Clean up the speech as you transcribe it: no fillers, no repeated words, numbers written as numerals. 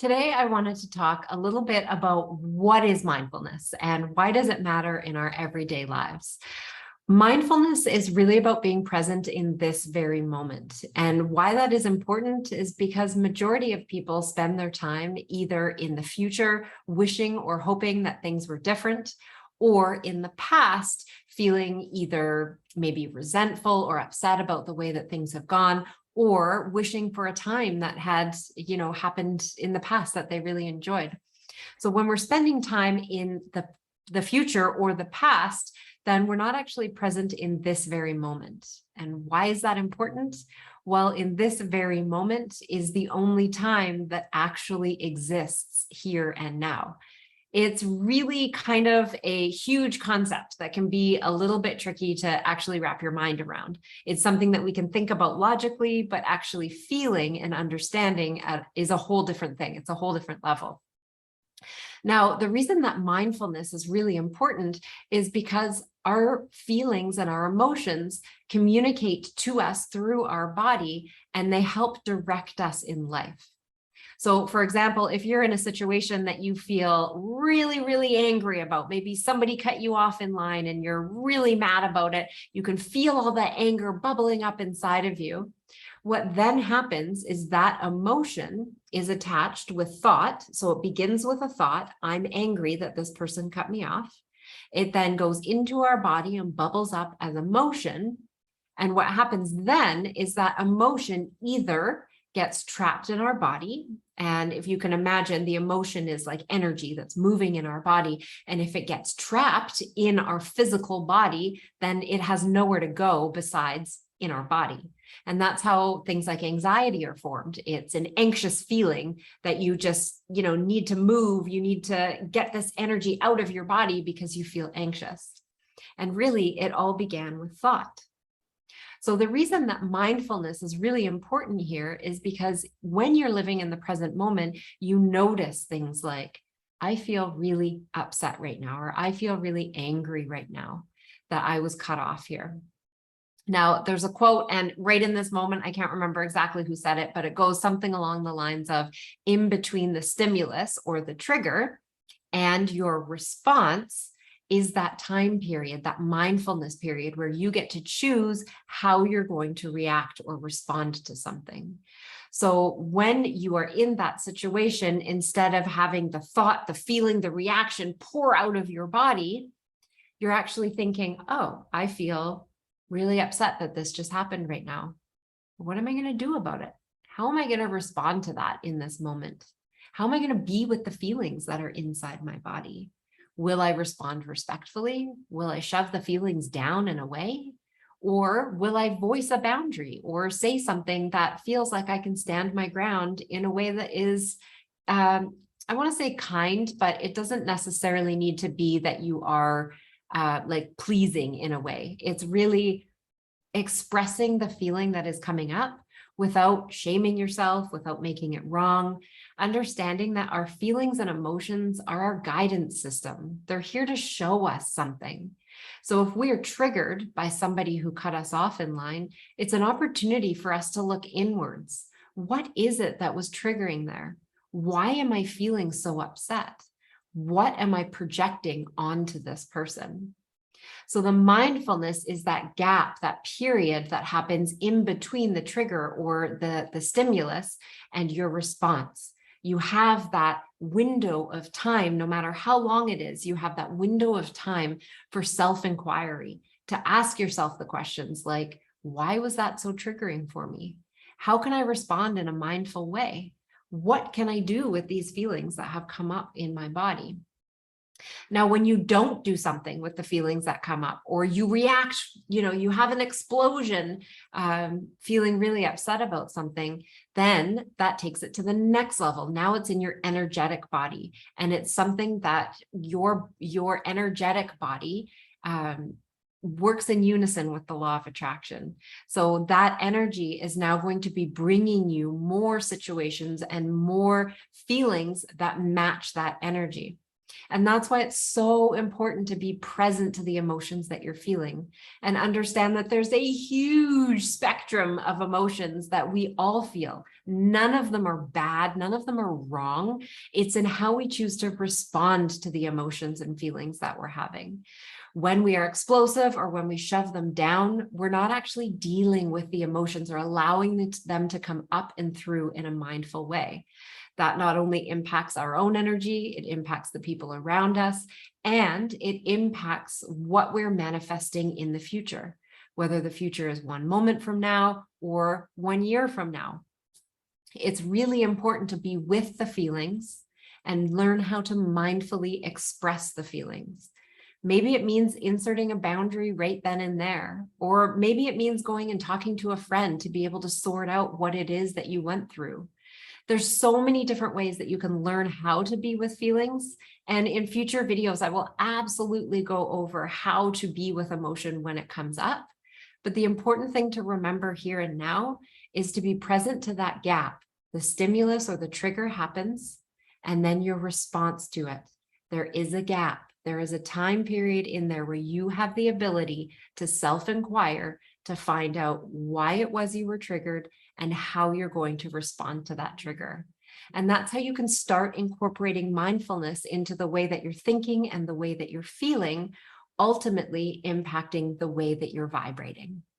Today, I wanted to talk a little bit about what is mindfulness and why does it matter in our everyday lives. Mindfulness is really about being present in this very moment. And why that is important is because majority of people spend their time either in the future, wishing or hoping that things were different, or in the past, feeling either maybe resentful or upset about the way that things have gone, or wishing for a time that had, happened in the past that they really enjoyed. So when we're spending time in the future or the past, then we're not actually present in this very moment. And why is that important? Well, in this very moment is the only time that actually exists here and now. It's really kind of a huge concept that can be a little bit tricky to actually wrap your mind around. It's something that we can think about logically, but actually feeling and understanding is a whole different thing. It's a whole different level. Now, the reason that mindfulness is really important is because our feelings and our emotions communicate to us through our body, and they help direct us in life. So, for example, if you're in a situation that you feel really, really angry about, maybe somebody cut you off in line and you're really mad about it, you can feel all that anger bubbling up inside of you. What then happens is that emotion is attached with thought. So it begins with a thought, I'm angry that this person cut me off. It then goes into our body and bubbles up as emotion. And what happens then is that emotion either gets trapped in our body. And if you can imagine, the emotion is like energy that's moving in our body. And if it gets trapped in our physical body, then it has nowhere to go besides in our body. And that's how things like anxiety are formed. It's an anxious feeling that you just, need to move. You need to get this energy out of your body because you feel anxious. And really, it all began with thought. So the reason that mindfulness is really important here is because when you're living in the present moment, you notice things like, I feel really upset right now, or I feel really angry right now that I was cut off here. Now, there's a quote, and right in this moment, I can't remember exactly who said it, but it goes something along the lines of, in between the stimulus or the trigger and your response is that time period, that mindfulness period where you get to choose how you're going to react or respond to something. So when you are in that situation, instead of having the thought, the feeling, the reaction pour out of your body, you're actually thinking, oh, I feel really upset that this just happened right now. What am I going to do about it? How am I going to respond to that in this moment? How am I going to be with the feelings that are inside my body? Will I respond respectfully? Will I shove the feelings down and away? Or will I voice a boundary or say something that feels like I can stand my ground in a way that is, I want to say kind, but it doesn't necessarily need to be that you are like pleasing in a way. It's really expressing the feeling that is coming up without shaming yourself, without making it wrong, understanding that our feelings and emotions are our guidance system. They're here to show us something. So if we are triggered by somebody who cut us off in line, it's an opportunity for us to look inwards. What is it that was triggering there? Why am I feeling so upset? What am I projecting onto this person? So the mindfulness is that gap, that period that happens in between the trigger or the stimulus and your response. You have that window of time, no matter how long it is, you have that window of time for self-inquiry, to ask yourself the questions like, why was that so triggering for me? How can I respond in a mindful way? What can I do with these feelings that have come up in my body? Now, when you don't do something with the feelings that come up, or you react, you have an explosion, feeling really upset about something, then that takes it to the next level. Now it's in your energetic body, and it's something that your energetic body works in unison with the law of attraction. So that energy is now going to be bringing you more situations and more feelings that match that energy. And that's why it's so important to be present to the emotions that you're feeling and understand that there's a huge spectrum of emotions that we all feel. None of them are bad. None of them are wrong. It's in how we choose to respond to the emotions and feelings that we're having. When we are explosive or when we shove them down, we're not actually dealing with the emotions or allowing them to come up and through in a mindful way. That not only impacts our own energy, it impacts the people around us, and it impacts what we're manifesting in the future, whether the future is 1 moment from now or 1 year from now. It's really important to be with the feelings and learn how to mindfully express the feelings. Maybe it means inserting a boundary right then and there, or maybe it means going and talking to a friend to be able to sort out what it is that you went through. There's so many different ways that you can learn how to be with feelings. And in future videos, I will absolutely go over how to be with emotion when it comes up. But the important thing to remember here and now is to be present to that gap. The stimulus or the trigger happens, and then your response to it. There is a gap. There is a time period in there where you have the ability to self-inquire to find out why it was you were triggered and how you're going to respond to that trigger. And that's how you can start incorporating mindfulness into the way that you're thinking and the way that you're feeling, ultimately impacting the way that you're vibrating.